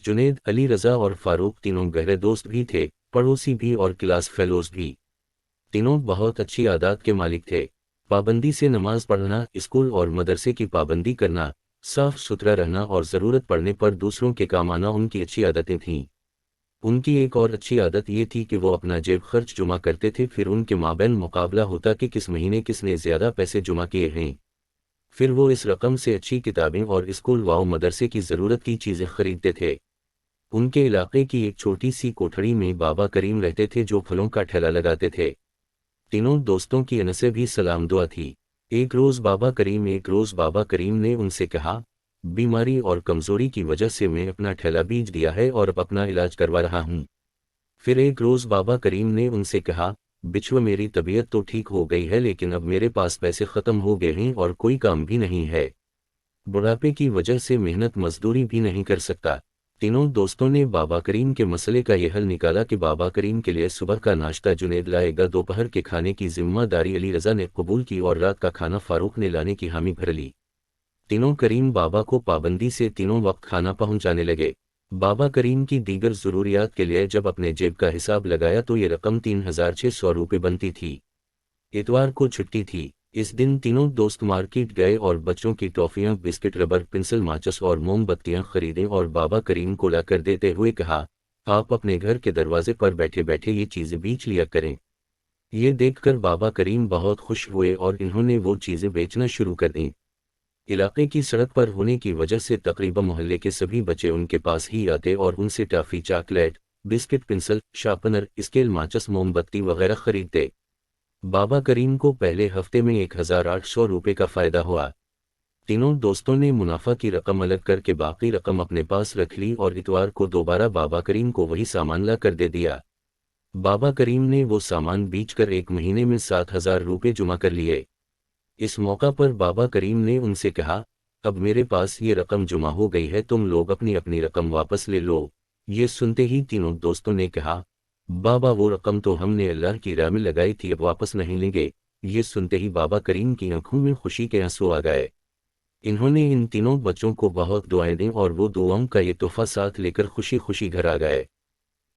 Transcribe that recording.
جنید، علی رضا اور فاروق تینوں گہرے دوست بھی تھے، پڑوسی بھی اور کلاس فیلوز بھی۔ تینوں بہت اچھی عادات کے مالک تھے۔ پابندی سے نماز پڑھنا، اسکول اور مدرسے کی پابندی کرنا، صاف ستھرا رہنا اور ضرورت پڑنے پر دوسروں کے کام آنا ان کی اچھی عادتیں تھیں۔ ان کی ایک اور اچھی عادت یہ تھی کہ وہ اپنا جیب خرچ جمع کرتے تھے، پھر ان کے مابین مقابلہ ہوتا کہ کس مہینے کس نے زیادہ پیسے جمع کیے ہیں۔ پھر وہ اس رقم سے اچھی کتابیں اور اسکول و مدرسے کی ضرورت کی چیزیں خریدتے تھے۔ ان کے علاقے کی ایک چھوٹی سی کوٹھڑی میں بابا کریم رہتے تھے جو پھلوں کا ٹھیلا لگاتے تھے۔ تینوں دوستوں کی ان سے بھی سلام دعا تھی۔ ایک روز بابا کریم نے ان سے کہا، بیماری اور کمزوری کی وجہ سے میں اپنا ٹھیلا بیچ دیا ہے اور اب اپنا علاج کروا رہا ہوں۔ پھر ایک روز بابا کریم نے ان سے کہا، بچھو میری طبیعت تو ٹھیک ہو گئی ہے لیکن اب میرے پاس پیسے ختم ہو گئے ہیں اور کوئی کام بھی نہیں ہے، بڑھاپے کی وجہ سے محنت مزدوری بھی نہیں کر سکتا۔ تینوں دوستوں نے بابا کریم کے مسئلے کا یہ حل نکالا کہ بابا کریم کے لیے صبح کا ناشتہ جنید لائے گا، دوپہر کے کھانے کی ذمہ داری علی رضا نے قبول کی اور رات کا کھانا فاروق نے لانے کی حامی بھر لی۔ تینوں کریم بابا کو پابندی سے تینوں وقت کھانا پہنچانے لگے۔ بابا کریم کی دیگر ضروریات کے لیے جب اپنے جیب کا حساب لگایا تو یہ رقم 3600 روپے بنتی تھی۔ اتوار کو چھٹی تھی۔ اس دن تینوں دوست مارکیٹ گئے اور بچوں کی ٹافیاں، بسکٹ، ربر، پنسل، ماچس اور موم بتیاں خریدیں اور بابا کریم کو لا کر دیتے ہوئے کہا، آپ اپنے گھر کے دروازے پر بیٹھے بیٹھے یہ چیزیں بیچ لیا کریں۔ یہ دیکھ کر بابا کریم بہت خوش ہوئے اور انہوں نے وہ چیزیں بیچنا شروع کر دیں۔ علاقے کی سڑک پر ہونے کی وجہ سے تقریباً محلے کے سبھی بچے ان کے پاس ہی آتے اور ان سے toffee, chocolate, biscuit, pencil, sharpener, scale, ماچس، موم بتی وغیرہ خریدتے۔ بابا کریم کو پہلے ہفتے میں 1800 روپے کا فائدہ ہوا۔ تینوں دوستوں نے منافع کی رقم الگ کر کے باقی رقم اپنے پاس رکھ لی اور اتوار کو دوبارہ بابا کریم کو وہی سامان لا کر دے دیا۔ بابا کریم نے وہ سامان بیچ کر ایک مہینے میں 7000 روپے جمع کر لیے۔ اس موقع پر بابا کریم نے ان سے کہا، اب میرے پاس یہ رقم جمع ہو گئی ہے، تم لوگ اپنی اپنی رقم واپس لے لو۔ یہ سنتے ہی تینوں دوستوں نے کہا، بابا وہ رقم تو ہم نے اللہ کی راہ میں لگائی تھی، اب واپس نہیں لیں گے۔ یہ سنتے ہی بابا کریم کی آنکھوں میں خوشی کے آنسو آ گئے۔ انہوں نے ان تینوں بچوں کو بہت دعائیں دیں اور وہ دعاؤں کا یہ تحفہ ساتھ لے کر خوشی خوشی گھر آ گئے۔